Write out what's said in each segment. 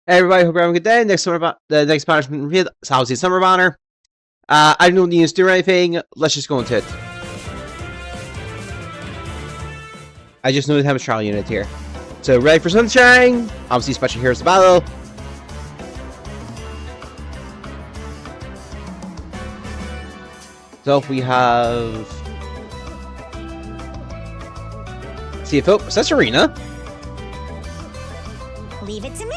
Hey everybody, hope you're having a good day. The next punishment revealed is obviously Summer Banner. I don't need to do anything. Let's just go into it. I just know we have a trial unit here. So ready for Sunshine. Obviously, Special Heroes to battle. So we have CFO. So that's Arena. Leave it to me.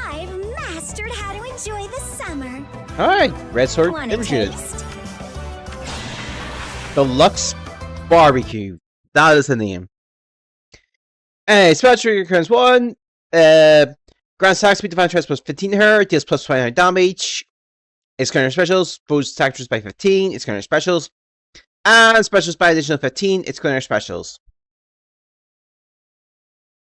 I've mastered how to enjoy the summer. Alright, Red Sword. Wanna taste? Deluxe Barbecue. That is the name. Anyway, Special Trigger turns 1. Grand attack speed defense plus 15 to her. Deals plus 29 damage. It's counter specials. Boosts attack by 15. It's counter specials. And specials by additional 15. It's counter specials.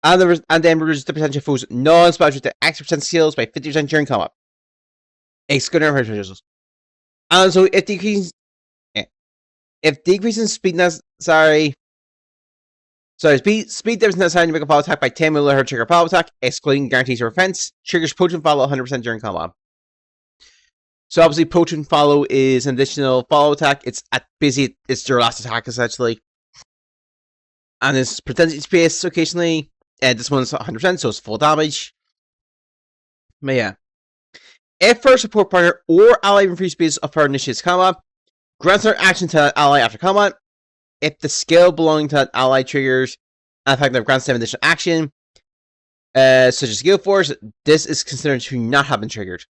And then reduces the potential foes non-special to X% skills by 50% during combat. Excluding her specials. And so if decreasing speed necessary. Speed difference necessary to make a follow attack by 10 will let her trigger a follow attack, excluding guarantees her defense. Triggers potent follow 100% during combat. So obviously potent follow is an additional follow attack. It's your last attack essentially. And it's percentage space occasionally. And this one's 100%, so it's full damage. But yeah. If first support partner or ally in free space of her initiates combat, grants her action to that ally after combat. If the skill belonging to that ally triggers an effect that grants them additional action, such as skill force, this is considered to not have been triggered.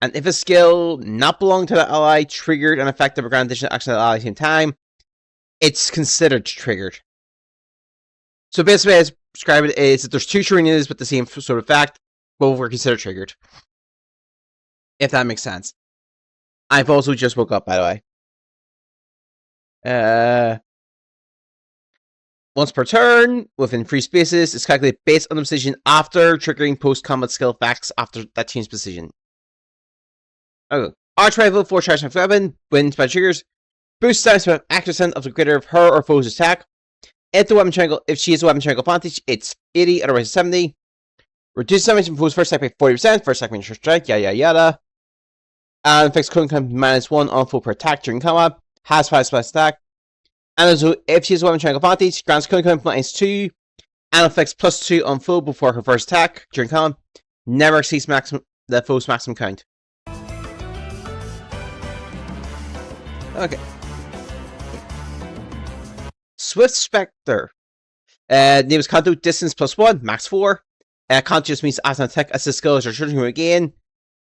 And if a skill not belonging to that ally triggered an effect that grants additional action to that ally at the same time, it's considered triggered. So basically, as describe it is that there's two triggers with the same sort of effect, both were considered triggered. If that makes sense. I've also just woke up, by the way. Once per turn, within free spaces, it's calculated based on the position after triggering post-combat skill effects after that change position. Okay. Arch rifle, 4 charge of weapon, when special triggers, boost times by accuracy of the greater of her or foe's attack. If she has a weapon triangle advantage, it's 80, otherwise it's 70. Reduce damage from foe's first attack by 40%, first attack when you strike, yada yada. And affects current -1 on foe per attack during combat. Has 5 splash attack. And also, if she has a weapon triangle advantage, grants current -2 and affects +2 on foe before her first attack during combat. Never exceeds the foe's maximum count. Okay. Swift Spectre. Name is Kanto, distance +1, max 4. Kanto just means as an attack assist skill is your trigger again.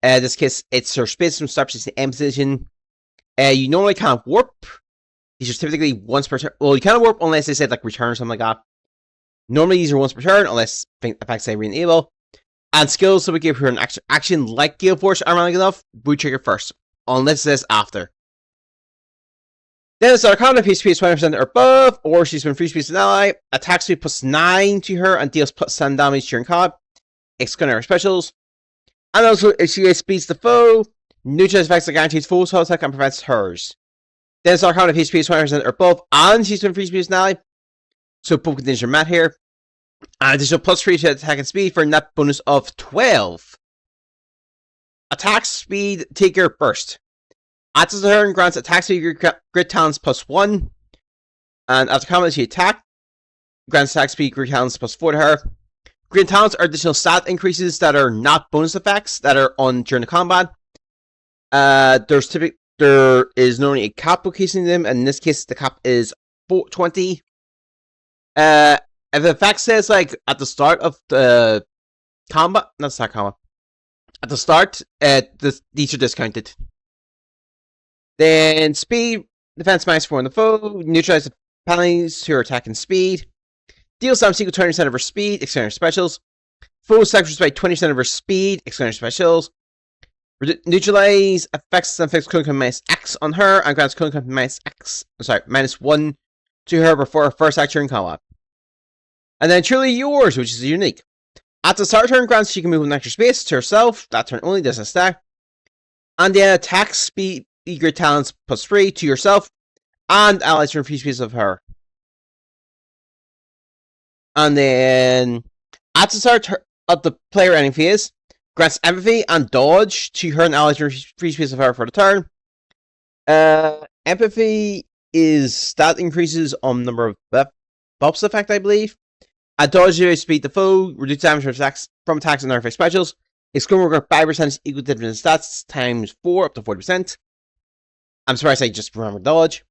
In this case, it's your space from start to end position. You normally can't warp. These are typically once per turn. Well, you can't warp unless they said like return or something like that. Normally these are once per turn unless effects say re-enable. And skills that would give her an action like Gale Force, ironically enough, would trigger first. Unless it says after. Then it's our counter free space 20% or above, or she's been free space an ally. Attack speed +9 to her and deals +7 damage during combat. Excluding her specials. And also, if she speeds the foe, neutralizes effects that guarantees foe's whole attack and prevents hers. Then it's our counter free space 20% or above, and she's been free space an ally. So both conditions are met here. And additional +3 to attack and speed for a net bonus of 12. Attack speed, take your burst. After the turn, grants attack speed grit talents +1. And after combat, she attack. Grants attack speed grit talents +4 to her. Grit talents are additional stat increases that are not bonus effects that are on during the combat. There is normally a cap location in them, and in this case, the cap is 20. If the effect says like at the start of the combat, not start combat, at the start, these are discounted. Then speed, defense -4 on the foe, neutralize the penalties to her attack and speed. Deals damage equal to 20% of her speed, excluding her specials. Foe sacrifices by 20% of her speed, excluding her specials. Neutralize effects and affects current -X on her and grants current -1 to her before her first act during combat. And then truly yours, which is unique. At the start of turn, grants she can move an extra space to herself. That turn only doesn't stack. And then attack speed, grit talents +3 to yourself and allies from free space of her. And then at the start of the player ending phase. Grants empathy and dodge to her and allies in free space of her for the turn. Empathy is stat increases on number of buffs effect, I believe. Dodge zero speed the foe, reduce damage from attacks and other effect specials. Exclaim worker 5% equal to different stats times 4 up to 40%. I'm surprised I just remembered dodge.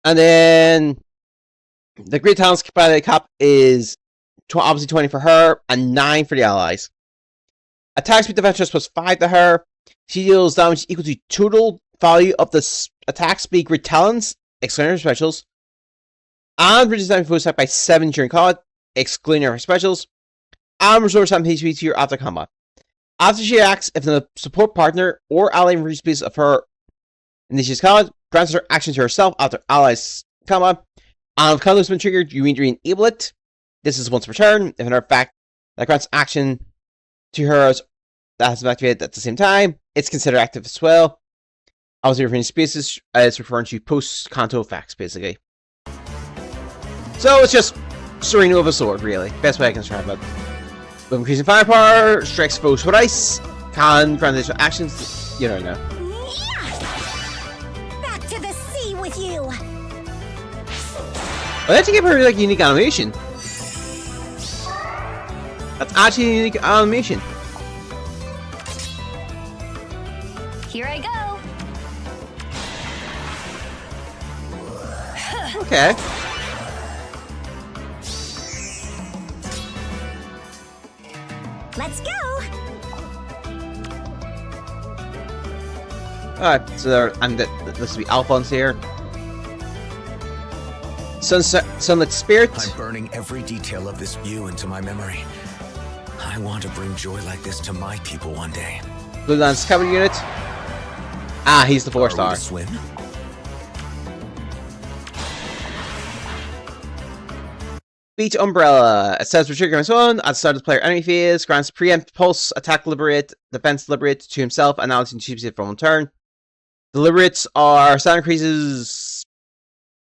And then the Great Talents cap is obviously 20 for her and 9 for the allies. Attack speed defense plus 5 to her. She deals damage equal to total value of the attack speed Great Talents, excluding her specials. And reduce damage foe by 7 during combat, excluding her specials. And restore some HP to your after combat. After she acts, if the support partner or ally in free space of her initiates combat, grants her action to herself after allies combat. And if conduct has been triggered, you immediately enable it. This is once per turn. If another fact that grants action to her that has been activated at the same time, it's considered active as well. Obviously, referring to spaces, it's referring to post-canto effects, basically. So it's just Serena with a sword, really. Best way I can describe it. With increasing firepower, strikes foes with ice, can grant additional actions, you don't know. Back to the sea with you. I have to give her like unique animation. That's actually a unique animation. Here I go. Okay. Let's go. Alright, so there, and this will be Alphonse here. Sunlit Spirit. I'm burning every detail of this view into my memory. I want to bring joy like this to my people one day. Blue Lance Cavalry Unit. Ah, he's the 4-star. Swim? Beat Umbrella. It says for trigger its own at the start of the player enemy phase, grants preempt, pulse, attack, liberate, defense, liberate to himself, and now it's in it for one turn. The liberates are stat increases.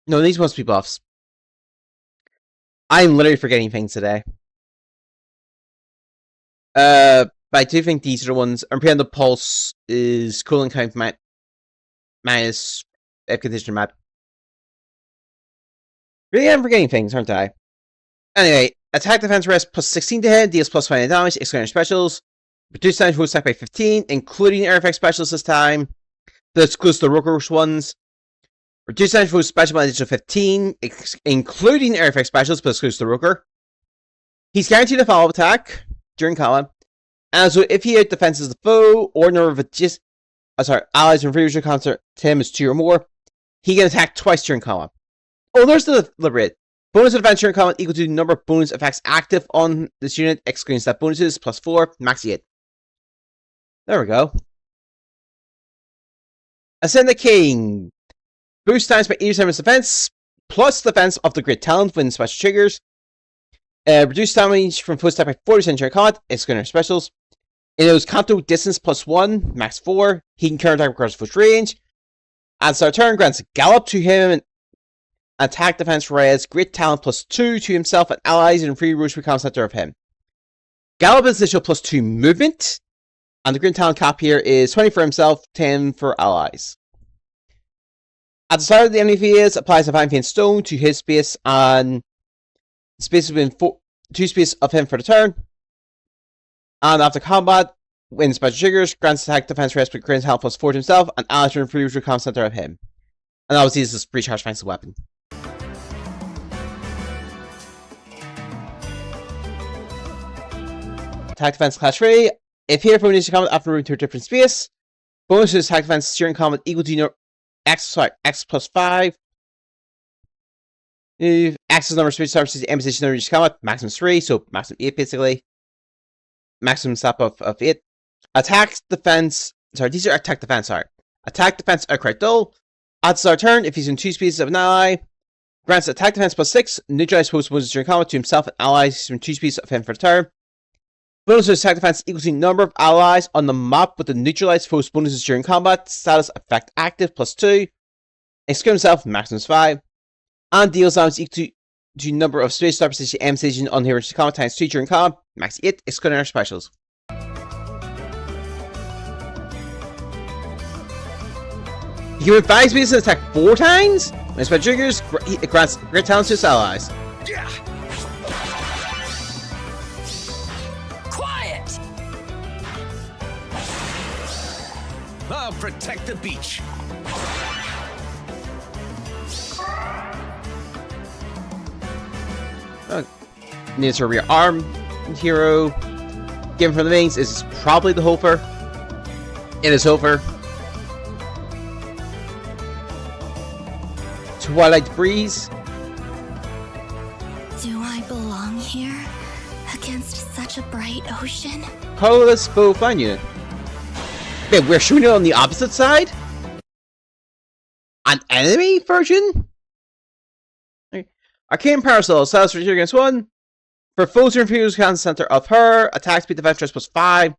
No, these must be buffs. I'm literally forgetting things today. But I do think these are the ones. And preempt pulse is cooling count minus if condition map. Really, I'm forgetting things, aren't I? Anyway, attack defense rest plus 16 to hit, deals plus 20 damage, excluding specials. Reduce damage attack by 15, including air effect specials this time. That excludes the Rookers ones. Reduce damage special by an additional 15, including air effect specials, but excludes the Rooker. He's guaranteed a follow-up attack during combat. And so if he out defenses the foe, or number of allies in previous concert to him is 2 or more, he can attack twice during combat. Oh, there's the liberate. Bonus advance during combat equal to the number of bonus effects active on this unit, excluding stat bonuses, plus 4, max 8. There we go. Ascend the King. Boost times by 80% defense, plus defense of the Great Talent when special triggers. Reduce damage from foe step by 40% during combat, excluding specials. It knows Kanto distance plus 1, max 4. He can counter attack across foot range. At the start of turn, grants Gallop to him and attack defense res, Great Talent plus 2 to himself and allies in free rush become center of him. Gallop is additional plus 2 movement, and the Great Talent cap here is 20 for himself, 10 for allies. At the start of the enemy phase, applies a Fine Paint Stone to his space and space within 2 space of him for the turn. And after combat, when special triggers, grants attack defense res with Great Talent plus 4 to himself and allies in free rush become center of him. And obviously this is a recharge offensive weapon. Attack defense class 3. If here for initial combat after moving to a different space, bonus to attack defense during combat equal to X plus 5. If X is number of space services and position number of combat, maximum 3, so maximum 8 basically. Maximum step of 8. Attack defense. Sorry, these are attack defense, sorry. Attack defense outright dull. At the start of turn, if he's in 2 spaces of an ally, grants attack defense plus 6, neutralize post bonuses during combat to himself and allies from 2 spaces of him for the turn. Bonus to attack defense equals to the number of allies on the map with the neutralized post bonuses during combat, status effect active plus 2, exclude himself, maximum 5, and deals damage equal to to number of space stop station M station on here combat times 3 during combat, max 8, excluding our specials. You can move 5 spaces and attack 4 times? When special triggers, it grants great talents to its allies. Yeah. Quiet! I'll protect the beach. Needs a rear arm hero. Given from the mains is probably the Hofer. It is Hofer. Twilight Breeze. Do I belong here? Against such a bright ocean? Colorless Bow Flying Unit. Wait, we're shooting it on the opposite side? An enemy version? Arcane Parasol, Silas for 2 against 1. For foes who refuse to command center of her, attack speed defense stress plus 5.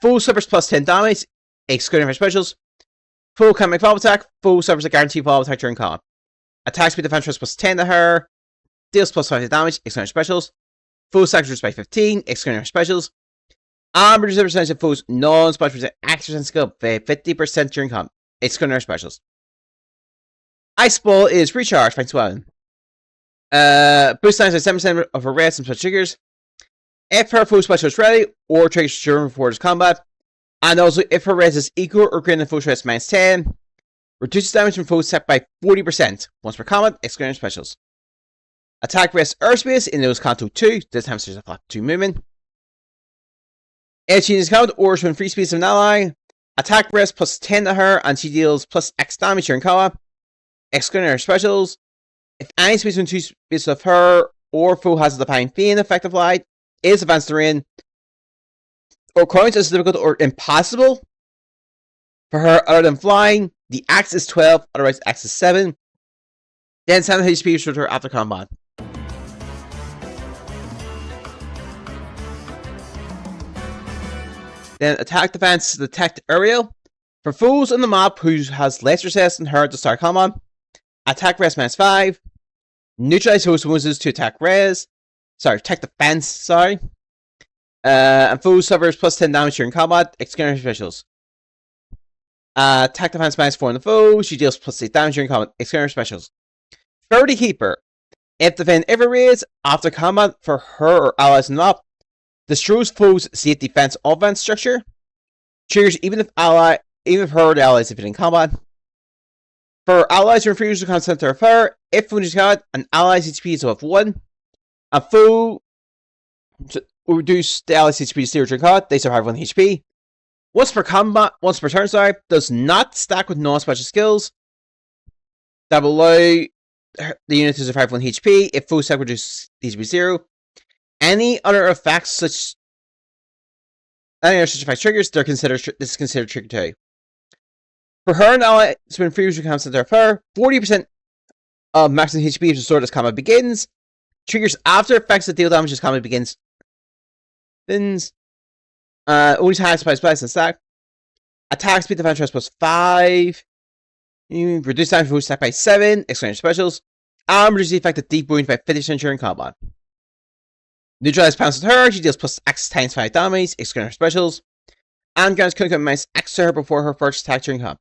Foe suffers plus 10 damage, excluding her specials. Foe can make follow attack, foe suffers a guaranteed follow attack during combat. Attack speed defense stress plus 10 to her, deals plus 5 damage, excluding her specials. Foe sacrifice by 15, excluding her specials. And reduces the percentage of foes non-special action skill by 50% during combat, excluding her specials. Ice Ball is recharged by 12. Boost times by 7% of her rest and special triggers. If her foe special is ready, or triggers during before this combat. And also, if her rest is equal or greater than foe's rest minus 10, reduces damage from foes set by 40% once per combat, excluding specials. Attack rest airspace in those Kanto 2, this time there's a flat 2 movement. If she is combat or when free space of an ally, attack rest plus 10 to her, and she deals plus X damage during combat, excluding her specials. If any space between 2 spaces of her or foe has a Divine Fiend effective light, is advanced terrain, or counts as difficult or impossible for her other than flying, the X is 12, otherwise X is 7. Then 7 HP should her after combat. Then attack defense detect aerial. For foes on the map who has less resist than her to start combat, attack rest minus 5. Neutralize host bonuses to attack defense, and foe suffers plus 10 damage during combat, excluding her specials. Attack defense minus 4 on the foe, she deals plus 8 damage during combat, excluding her specials. Fairy Keeper. If the defend ever raise after combat for her or allies in the map, destroys foe's safe defense offense structure. Triggers even if her or the allies defeat in combat. For allies who refuse to command center of her, if foe is combat, an ally's HP is above 1. A foe will reduce the ally's HP to 0 during combat, they survive 1 HP. Once per turn, does not stack with non-special skills. That will allow the unit to survive 1 HP if foe stack reduces HP 0. Any other effects such effects triggers, this is considered trigger 2. For her and ally, when free to command center of her, 40% of maximum HP is restored as combat begins. Triggers after effects that deal damage as combat begins. Only attacks by splice and stack. Attack speed defense stress plus 5. Reduce damage from stack by 7, excluding specials. And reduce the effect of deep wound by 50% during combat. Neutralize pounce with her, she deals plus X times 5 damage, excluding her specials. And grants critical minus X to her before her first attack during combat.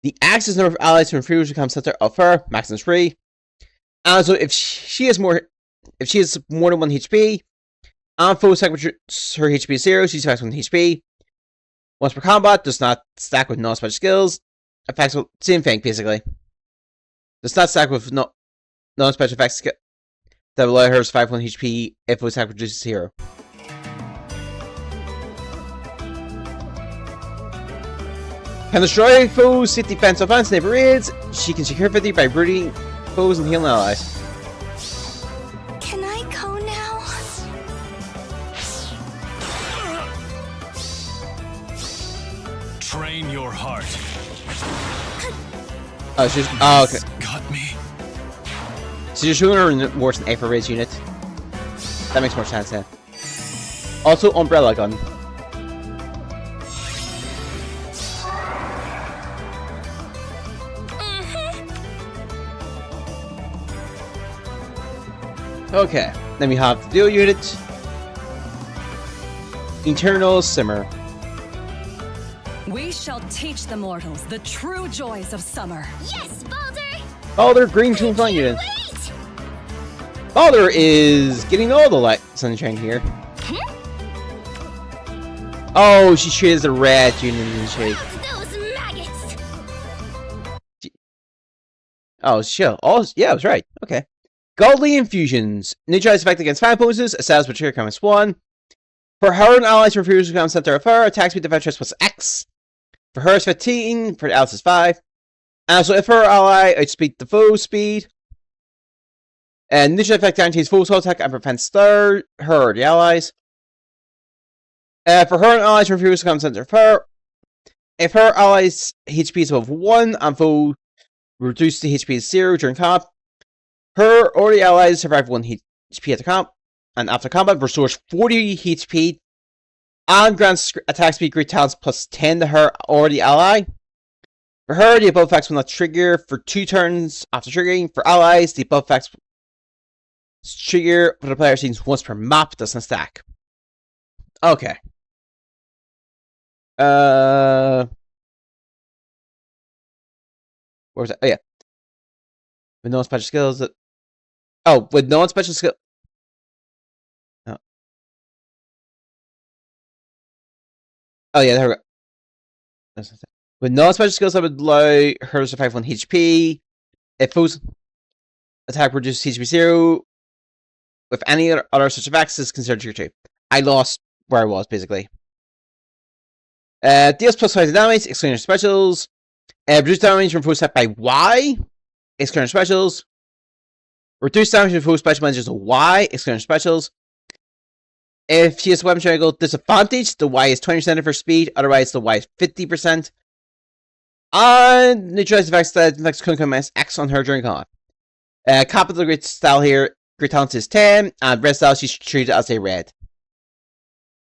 The X is the number of allies who refuse to become center of her, maximum 3. And so if she has more than 1 HP, and foe stack her HP 0, she survives 1 HP. Once per combat, does not stack with non-special skills. Effects will same thing basically. Does not stack with non-special effects that will allow her to survive 1 HP if foe stack reduces 0. Can destroy foes, sit defense offense, never raids. She can secure 50 by rooting foes and healing allies. Can I go now? Train your heart. Oh, she's okay. Got me. So you're showing her worse than Aether Rays unit. That makes more sense then. Also, Umbrella Gun. Okay, then we have the dual unit. Eternal Simmer. We shall teach the mortals the true joys of summer. Yes, Baldur! Baldur, Green Toon Flying Unit. Wait! Baldur is getting all the light sunshine here. Oh, she treated as a red unit in shade. Those maggots! Oh, chill. Oh, yeah, I was right. Okay. Godly Infusions. Neutralize effect against 5 opponents. Established with trigger comments 1. For her and allies from previous command center of her, attack speed defense plus X. For her is 15. For the allies is 5. And so if her ally outspeed the foe speed. And initial effect guarantees full assault attack and prevents her, the allies. For her and allies from previous command center of her. If her allies HP is above 1 and foe reduced to HP is 0 during combat. Her or the allies survive 1 HP at the combat. And after combat, restores 40 HP and grants attack speed great talents plus 10 to her or the ally. For her, the above effects will not trigger for 2 turns after triggering. For allies, the above effects trigger for the player scenes once per map, doesn't stack. Okay. Where was that? Oh, yeah. With no special skills. Oh, with no special skill. Oh yeah, there we go. With no special skills that would allow her to survive 1 HP. If foes attack reduces HP 0. With any other such effects is considered trigger 2. I lost where I was, basically. Deals plus 5 damage, excluding her specials. Reduce damage from foes set by Y, excluding her specials. Reduce damage from foes special managers to Y, excluding her specials. If she has a weapon triangle disadvantage, the Y is 20% of her speed, otherwise the Y is 50%. And neutralize effects that inflicts Kunkan minus X on her during combat. Capital Great Style here, Great Talent is 10, and Red Style she's treated as a red.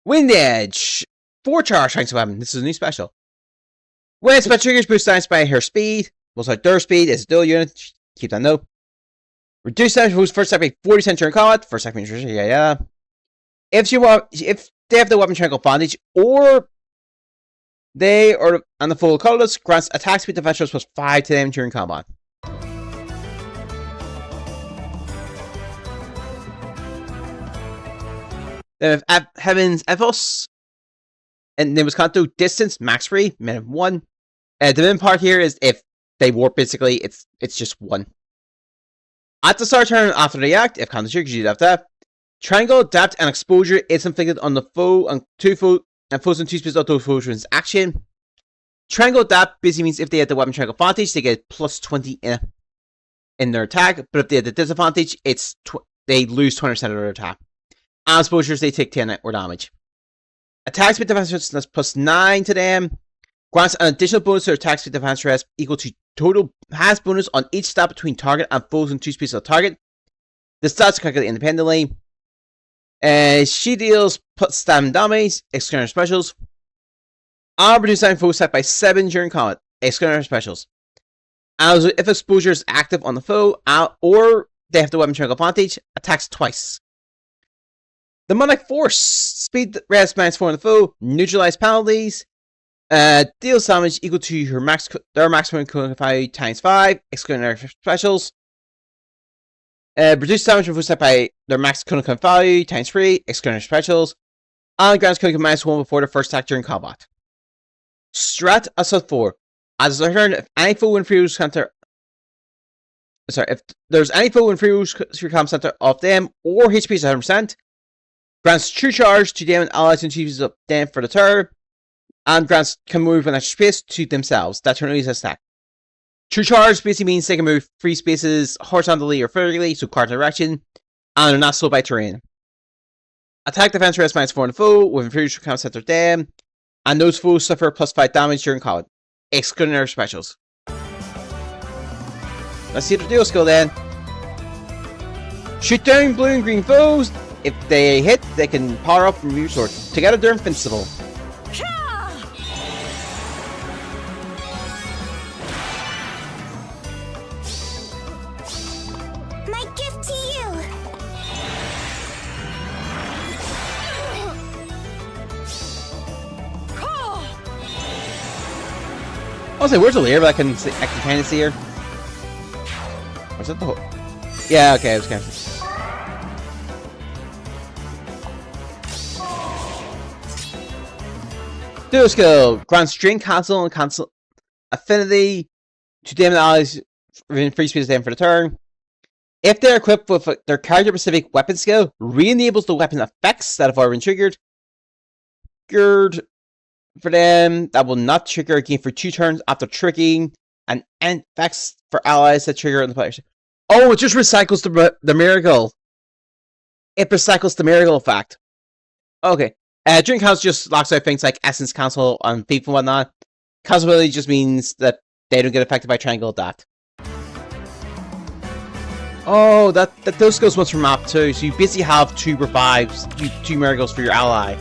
Wind Edge! 4 charge strength weapon, this is a new special. When special triggers boost damage by her speed, most like their speed is a dual unit, keep that note. Reduce damage boost first attack by 40% during combat, first attack yeah. If they have the weapon triangle advantage, or they or and the full colorless grants attack speed defense plus 5 to them during combat. Then if Heaven's Ethos, and then was Kanto distance max free minimum 1. The min part here is if they warp, basically it's just 1. At the start turn after the act, if Kanto triggers, you have that. Triangle, depth, and exposure is inflicted on the foe and foes and 2 spaces of those foes' action. Triangle depth basically means if they have the weapon triangle advantage, they get plus 20 in their attack, but if they have the disadvantage, they lose 20% of their attack. And exposures, they take 10 or damage. Attack speed defense that's plus 9 to them. Grants an additional bonus to their attack speed defense rest equal to total has bonus on each stat between target and foes and 2 spaces of target. The stats are calculated independently. She deals plus 7 damage, excluding her specials. And reduce damage foe set by 7 during combat, excluding her specials. And if exposure is active on the foe, or they have the weapon triangle advantage, attacks twice. The Demonic Force, speed rest minus 4 on the foe, neutralize penalties, deals damage equal to their maximum cooling value times 5, excluding their specials. Reduce damage when set by their max cooling value times 3, excluding their specials. And grants cooling minus 1 before the first attack during combat. Strat Assault 4. As a turn, if any foe in free center. Sorry, if there's any foe in free comm center of them or HP is 100%, grants true charge to them and allies and chiefs of them for the turn, and grants can move an extra space to themselves. That turn is a stack. True charge basically means they can move 3 spaces horizontally or vertically, so cardinal direction, and are not slowed by terrain. Attack defense rest minus 4 on the foe with inferior comm center of them, and those foes suffer plus 5 damage during combat, excluding their specials. Let's see the dual skill then. Shoot down blue and green foes. If they hit, they can power up from your sword. Together they're invincible. My gift to you. I'll say, where's the layer? But I can kind of see her. Was that the whole? Yeah, okay, I was kind of. Dual skill. Grant string cancel and cancel affinity to damage allies within free speed of them for the turn. If they're equipped with their character-specific weapon skill, re-enables the weapon effects that have already been triggered. Triggered for them that will not trigger again for 2 turns after triggering, and effects for allies that trigger in the players. Oh, it just recycles the miracle. It recycles the miracle effect. Okay. Drink House just locks out things like Essence Cancel on people and whatnot. Cancellability just means that they don't get affected by Triangle Adapt. Oh, those skills ones from map 2, so you basically have 2 revives, 2 miracles for your ally.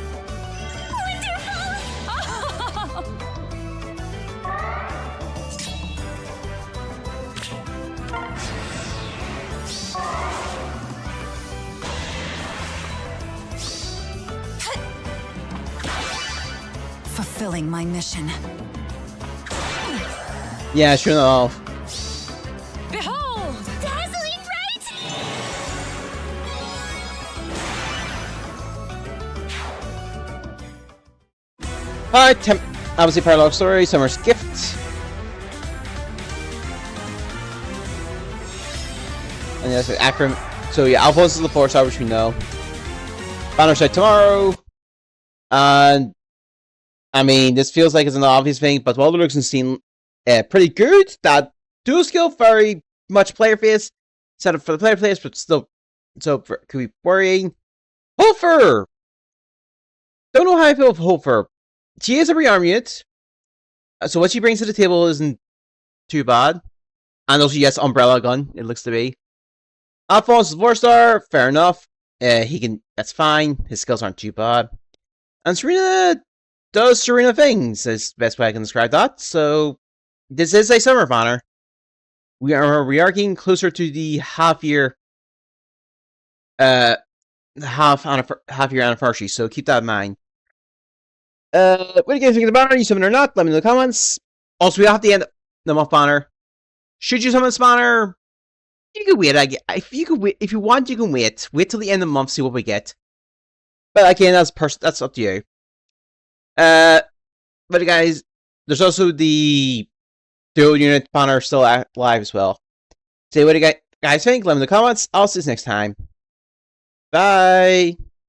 Fulfilling my mission. Yeah, sure enough. Behold! Dazzling, right? Alright, obviously Parallel Story, Summer's Gift. And that's an acronym. So yeah, Alphonse is the 4-star, which we know. Banner Strike tomorrow. And I mean, this feels like it's an obvious thing, but while it looks and seem pretty good, that dual skill very much player face, set up for the player face, but still, so could be worrying. Hofer! Don't know how I feel with Hofer. She is a rearm unit, so what she brings to the table isn't too bad. And also, yes, Umbrella Gun, it looks to be. Alphonse is 4-star, fair enough. That's fine, his skills aren't too bad. And Serena does Serena things, is the best way I can describe that. So, this is a summer banner. We are getting closer to the half-year anniversary, so keep that in mind. What do you guys think of the banner? You summon or not? Let me know in the comments. Also, we have to end the month banner. Should you summon this banner? You can wait. If you want, you can wait. Wait till the end of the month, see what we get. But again, that's up to you. But guys, there's also the dual unit banner still live as well. So what do you guys think? Let me know in the comments. I'll see you next time. Bye.